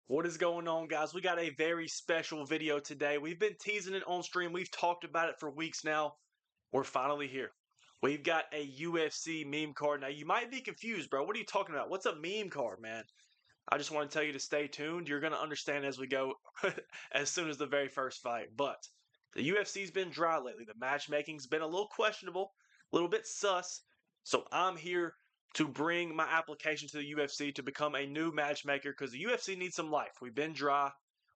What is going on, guys? We got a very special video today. We've been teasing it on stream. We've talked about it for weeks now. We're finally here. We've got a UFC meme card. Now, you might be confused, bro. What are you talking about? What's a meme card, man? I just want to tell you to stay tuned. You're going to understand as we go as soon as the very first fight. But the UFC's been dry lately. The matchmaking's been a little questionable, a little bit sus. So I'm here to bring my application to the UFC to become a new matchmaker because the UFC needs some life. We've been dry.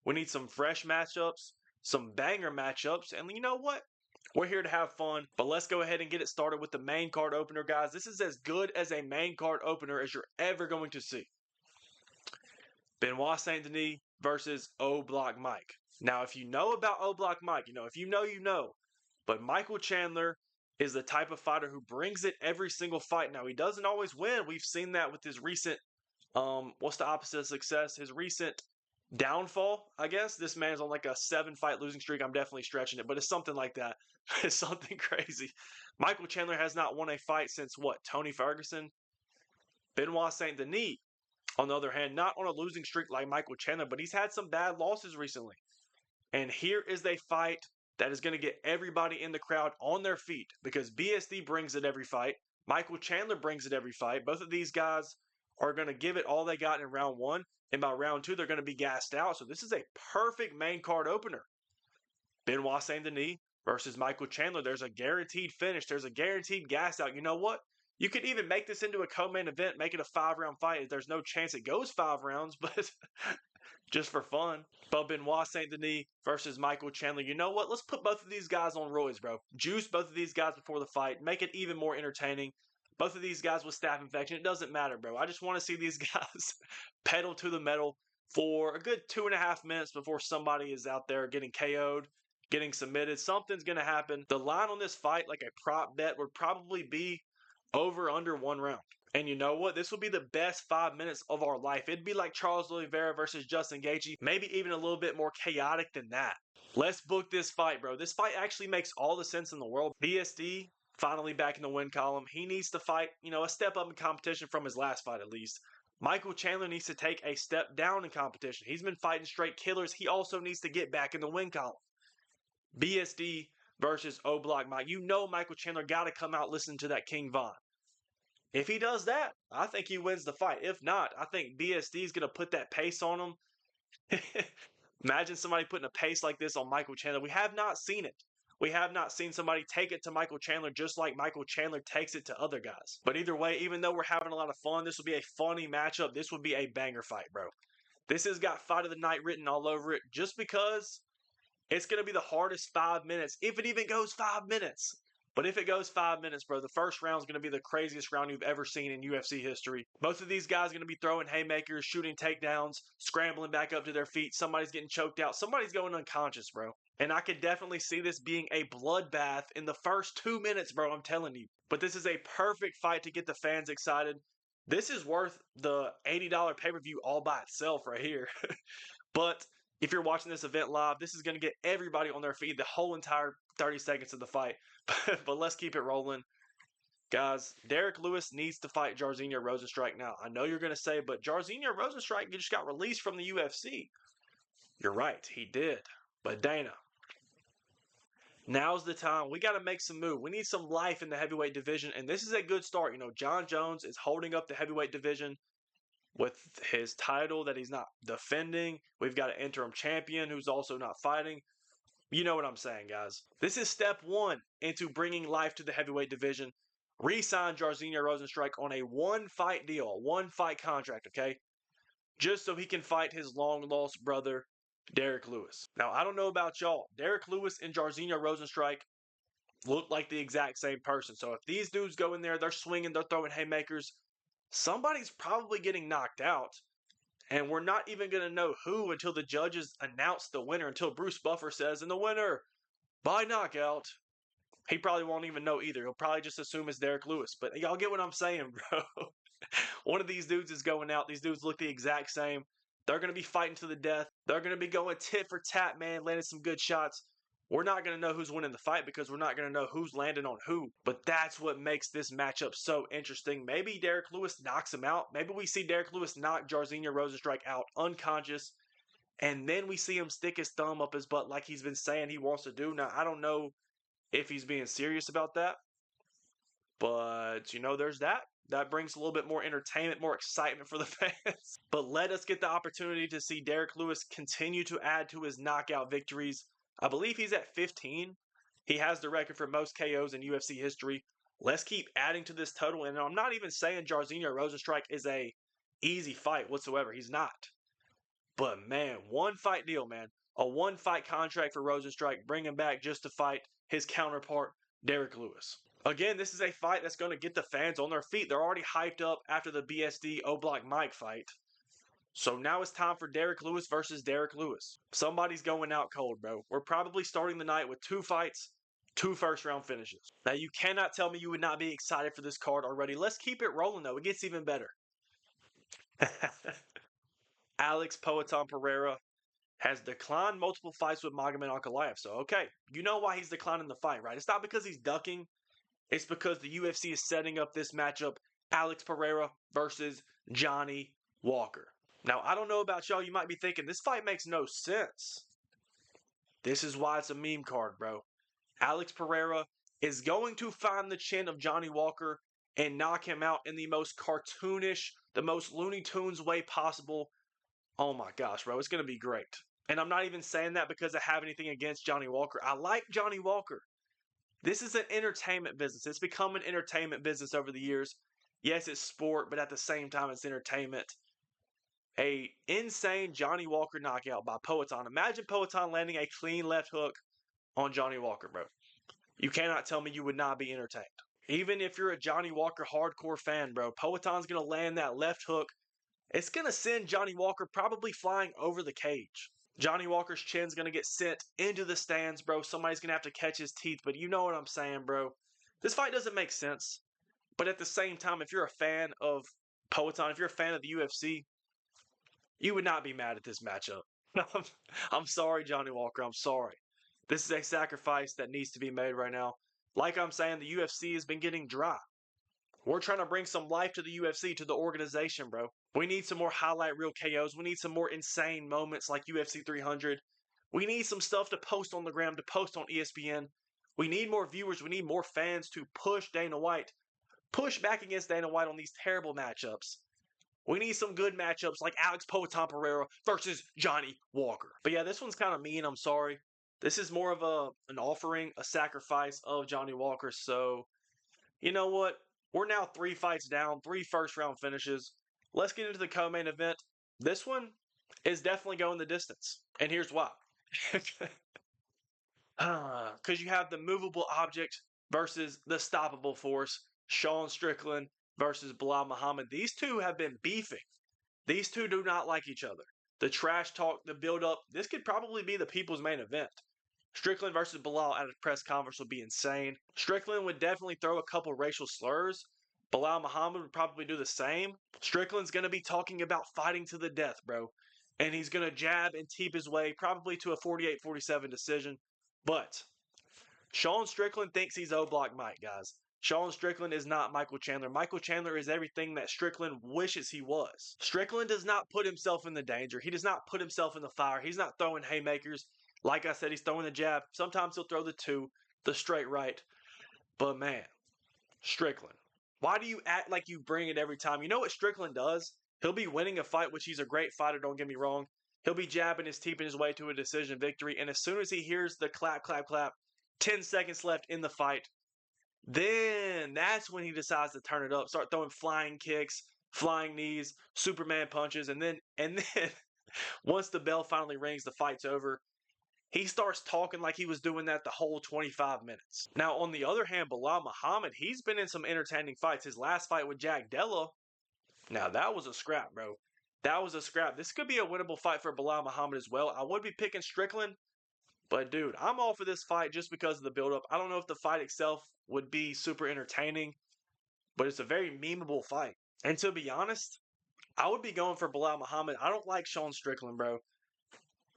We need some fresh matchups, some banger matchups, and you know what? We're here to have fun, but let's go ahead and get it started with the main card opener, guys. This is as good as a main card opener as you're ever going to see. Benoit Saint Denis versus O Block Mike. Now, if you know about O Block Mike, if you know, you know. But Michael Chandler is the type of fighter who brings it every single fight. Now, he doesn't always win. We've seen that with his recent, what's the opposite of success? His recent downfall, I guess. This man's on like a 7-fight losing streak. I'm definitely stretching it, but it's something like that. It's something crazy. Michael Chandler has not won a fight since what? Tony Ferguson? Benoit Saint Denis, on the other hand, not on a losing streak like Michael Chandler, but he's had some bad losses recently. And here is a fight that is going to get everybody in the crowd on their feet because BSD brings it every fight. Michael Chandler brings it every fight. Both of these guys are going to give it all they got in round one. And by round two, they're going to be gassed out. So this is a perfect main card opener. Benoit Saint Denis versus Michael Chandler. There's a guaranteed finish. There's a guaranteed gas out. You know what? You could even make this into a co-main event, make it a 5-round fight. There's no chance it goes 5 rounds, but just for fun. But Benoit Saint Denis versus Michael Chandler. You know what? Let's put both of these guys on roids, bro. Juice both of these guys before the fight. Make it even more entertaining. Both of these guys with staph infection. It doesn't matter, bro. I just want to see these guys pedal to the metal for a good 2.5 minutes before somebody is out there getting KO'd, getting submitted. Something's going to happen. The line on this fight, like a prop bet, would probably be over under 1 round. And you know what? This would be the best 5 minutes of our life. It'd be like Charles Oliveira versus Justin Gaethje, maybe even a little bit more chaotic than that. Let's book this fight, bro. This fight actually makes all the sense in the world. BSD finally back in the win column. He needs to fight, a step up in competition from his last fight at least. Michael Chandler needs to take a step down in competition. He's been fighting straight killers. He also needs to get back in the win column. BSD versus O Block Mike. You know Michael Chandler got to come out listening to that King Von. If he does that, I think he wins the fight. If not, I think BSD is going to put that pace on him. Imagine somebody putting a pace like this on Michael Chandler. We have not seen it. We have not seen somebody take it to Michael Chandler just like Michael Chandler takes it to other guys. But either way, even though we're having a lot of fun, this will be a funny matchup. This would be a banger fight, bro. This has got fight of the night written all over it just because it's going to be the hardest 5 minutes, if it even goes 5 minutes. But if it goes 5 minutes, bro, the first round is going to be the craziest round you've ever seen in UFC history. Both of these guys are going to be throwing haymakers, shooting takedowns, scrambling back up to their feet. Somebody's getting choked out. Somebody's going unconscious, bro. And I could definitely see this being a bloodbath in the first 2 minutes, bro. I'm telling you. But this is a perfect fight to get the fans excited. This is worth the $80 pay-per-view all by itself right here. But if you're watching this event live, this is going to get everybody on their feet the whole entire 30 seconds of the fight. But let's keep it rolling. Guys, Derrick Lewis needs to fight Jarzo Rosenstrike now. I know you're going to say, but Jarzo Rosenstrike just got released from the UFC. You're right, he did. But Dana, now's the time. We got to make some move. We need some life in the heavyweight division, and this is a good start. John Jones is holding up the heavyweight division with his title that he's not defending. We've got an interim champion who's also not fighting. You know what I'm saying, guys. This is step 1 into bringing life to the heavyweight division. Re-sign Jarzo Rosenstrike on a 1-fight deal, 1-fight contract, okay? Just so he can fight his long-lost brother, Derrick Lewis. Now, I don't know about y'all. Derrick Lewis and Jarzo Rosenstrike look like the exact same person. So if these dudes go in there, they're swinging, they're throwing haymakers, somebody's probably getting knocked out. And we're not even going to know who until the judges announce the winner, until Bruce Buffer says, and the winner by knockout. He probably won't even know either. He'll probably just assume it's Derrick Lewis. But y'all get what I'm saying, bro. One of these dudes is going out. These dudes look the exact same. They're going to be fighting to the death. They're going to be going tit for tat, man, landing some good shots. we're not going to know who's winning the fight because we're not going to know who's landing on who. But that's what makes this matchup so interesting. Maybe Derrick Lewis knocks him out. Maybe we see Derrick Lewis knock Jarzo Rosenstrike out unconscious, and then we see him stick his thumb up his butt like he's been saying he wants to do. Now, I don't know if he's being serious about that, but, there's that. That brings a little bit more entertainment, more excitement for the fans. But let us get the opportunity to see Derrick Lewis continue to add to his knockout victories. I believe he's at 15. He has the record for most KOs in UFC history. Let's keep adding to this total. And I'm not even saying Jarzo Rosenstrike is a easy fight whatsoever. He's not. But, man, one fight deal, man. A one-fight contract for Rosenstrike, bring him back just to fight his counterpart, Derrick Lewis. Again, this is a fight that's going to get the fans on their feet. They're already hyped up after the BSD O-Block Mike fight. So now it's time for Derrick Lewis versus Derrick Lewis. Somebody's going out cold, bro. We're probably starting the night with 2 fights, 2 first-round finishes. Now, you cannot tell me you would not be excited for this card already. Let's keep it rolling, though. It gets even better. Alex Poatan Pereira has declined multiple fights with Magomed Ankalaev. So, okay, you know why he's declining the fight, right? It's not because he's ducking. It's because the UFC is setting up this matchup, Alex Pereira versus Johnny Walker. Now, I don't know about y'all. You might be thinking, this fight makes no sense. This is why it's a meme card, bro. Alex Pereira is going to find the chin of Johnny Walker and knock him out in the most cartoonish, the most Looney Tunes way possible. Oh my gosh, bro. It's going to be great. And I'm not even saying that because I have anything against Johnny Walker. I like Johnny Walker. This is an entertainment business. It's become an entertainment business over the years. Yes, it's sport, but at the same time, it's entertainment. A insane Johnny Walker knockout by Poatan. Imagine Poatan landing a clean left hook on Johnny Walker, bro. You cannot tell me you would not be entertained. Even if you're a Johnny Walker hardcore fan, bro, Poatan's going to land that left hook. It's going to send Johnny Walker probably flying over the cage. Johnny Walker's chin's going to get sent into the stands, bro. Somebody's going to have to catch his teeth, but you know what I'm saying, bro. This fight doesn't make sense. But at the same time, if you're a fan of Poatan, if you're a fan of the UFC, you would not be mad at this matchup. I'm sorry, Johnny Walker. I'm sorry. This is a sacrifice that needs to be made right now. Like I'm saying, the UFC has been getting dry. We're trying to bring some life to the UFC, to the organization, bro. We need some more highlight reel KOs. We need some more insane moments like UFC 300. We need some stuff to post on the gram, to post on ESPN. We need more viewers. We need more fans to push Dana White, push back against Dana White on these terrible matchups. We need some good matchups like Alex Poatan Pereira versus Johnny Walker. But yeah, this one's kind of mean. I'm sorry. This is more of an offering, a sacrifice of Johnny Walker. So, you know what? We're now 3 fights down, 3 first-round finishes. Let's get into the co-main event. This one is definitely going the distance. And here's why. Because you have the movable object versus the stoppable force. Shawn Strickland versus Balam Muhammad. These two have been beefing. These two do not like each other. The trash talk, the build-up, this could probably be the people's main event. Strickland versus Balam at a press conference would be insane. Strickland would definitely throw a couple racial slurs. Balam Muhammad would probably do the same. Strickland's going to be talking about fighting to the death, bro. And he's going to jab and teep his way probably to a 48-47 decision. But Shawn Strickland thinks he's O-Block Mike, guys. Shawn Strickland is not Michael Chandler. Michael Chandler is everything that Strickland wishes he was. Strickland does not put himself in the danger. He does not put himself in the fire. He's not throwing haymakers. Like I said, he's throwing the jab. Sometimes he'll throw the 2, the straight right. But man, Strickland, why do you act like you bring it every time? You know what Strickland does? He'll be winning a fight, which he's a great fighter, don't get me wrong. He'll be jabbing his teeping his way to a decision victory. And as soon as he hears the clap, clap, clap, 10 seconds left in the fight, then that's when he decides to turn it up, start throwing flying kicks, flying knees, Superman punches. And then once the bell finally rings, the fight's over. He starts talking like he was doing that the whole 25 minutes. Now, on the other hand, Balam Muhammad, he's been in some entertaining fights. His last fight with Jack Della, now that was a scrap, bro. That was a scrap. This could be a winnable fight for Balam Muhammad as well. I would be picking Strickland, but dude, I'm all for this fight just because of the build-up. I don't know if the fight itself would be super entertaining, but it's a very memeable fight. And to be honest, I would be going for Balam Muhammad. I don't like Shawn Strickland, bro.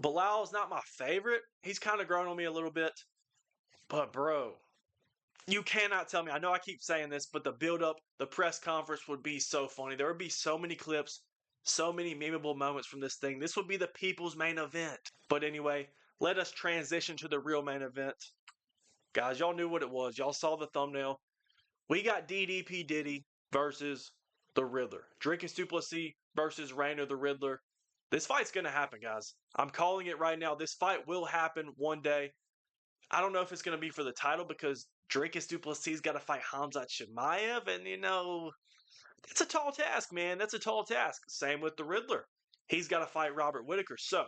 Bilal's not my favorite. He's kind of grown on me a little bit. But, bro, you cannot tell me. I know I keep saying this, but the build-up, the press conference would be so funny. There would be so many clips, so many memeable moments from this thing. This would be the people's main event. But anyway, let us transition to the real main event. Guys, y'all knew what it was. Y'all saw the thumbnail. We got DDP Diddy versus the Riddler. Drake and Duplessis versus Rainer the Riddler. This fight's going to happen, guys. I'm calling it right now. This fight will happen one day. I don't know if it's going to be for the title because Drake and Duplessis got to fight Khamzat Chimaev, and that's a tall task, man. That's a tall task. Same with the Riddler. He's got to fight Robert Whittaker. So,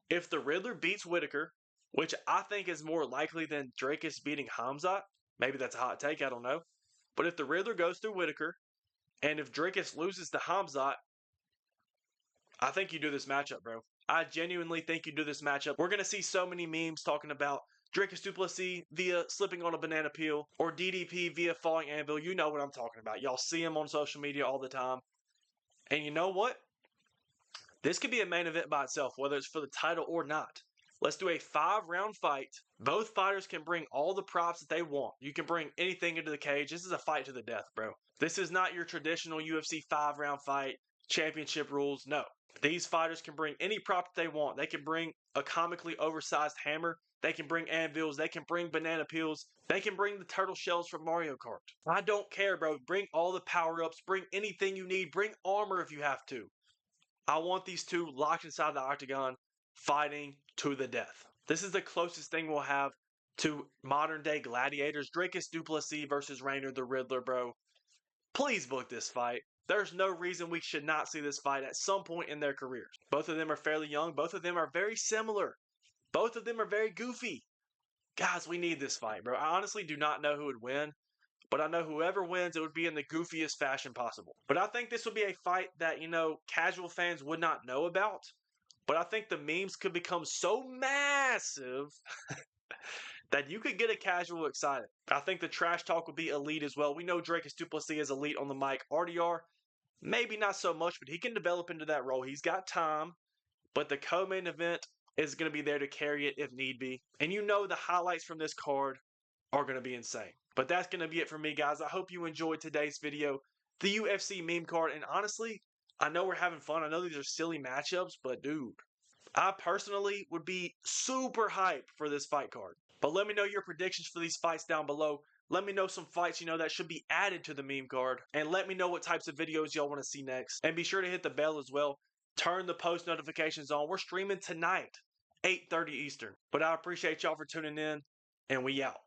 if the Riddler beats Whittaker, which I think is more likely than Drake is beating Khamzat, maybe that's a hot take, I don't know. But if the Riddler goes through Whittaker, and if Drakus loses to Khamzat, I think you do this matchup, bro. I genuinely think you do this matchup. We're going to see so many memes talking about Drake Duplessis via slipping on a banana peel or DDP via falling anvil. You know what I'm talking about. Y'all see him on social media all the time. And you know what? This could be a main event by itself, whether it's for the title or not. Let's do a 5-round fight. Both fighters can bring all the props that they want. You can bring anything into the cage. This is a fight to the death, bro. This is not your traditional UFC 5-round fight, championship rules. No. These fighters can bring any prop that they want. They can bring a comically oversized hammer. They can bring anvils. They can bring banana peels. They can bring the turtle shells from Mario Kart. I don't care, bro. Bring all the power-ups. Bring anything you need. Bring armor if you have to. I want these two locked inside the octagon, fighting to the death. This is the closest thing we'll have to modern-day gladiators. Drake Duplessis versus Rainer the Riddler, bro. Please book this fight. There's no reason we should not see this fight at some point in their careers. Both of them are fairly young. Both of them are very similar. Both of them are very goofy. Guys, we need this fight, bro. I honestly do not know who would win, but I know whoever wins, it would be in the goofiest fashion possible. But I think this would be a fight that, casual fans would not know about. But I think the memes could become so massive that you could get a casual excited. I think the trash talk would be elite as well. We know Drake Duplessis is elite on the mic. RDR, maybe not so much, but he can develop into that role. He's got time, but the co-main event is going to be there to carry it if need be. And the highlights from this card are going to be insane. But that's going to be it for me, guys. I hope you enjoyed today's video, the UFC meme card. And honestly, I know we're having fun. I know these are silly matchups, but dude, I personally would be super hyped for this fight card. But let me know your predictions for these fights down below. Let me know some fights, that should be added to the meme card. And let me know what types of videos y'all want to see next. And be sure to hit the bell as well. Turn the post notifications on. We're streaming tonight, 8:30 Eastern. But I appreciate y'all for tuning in, and we out.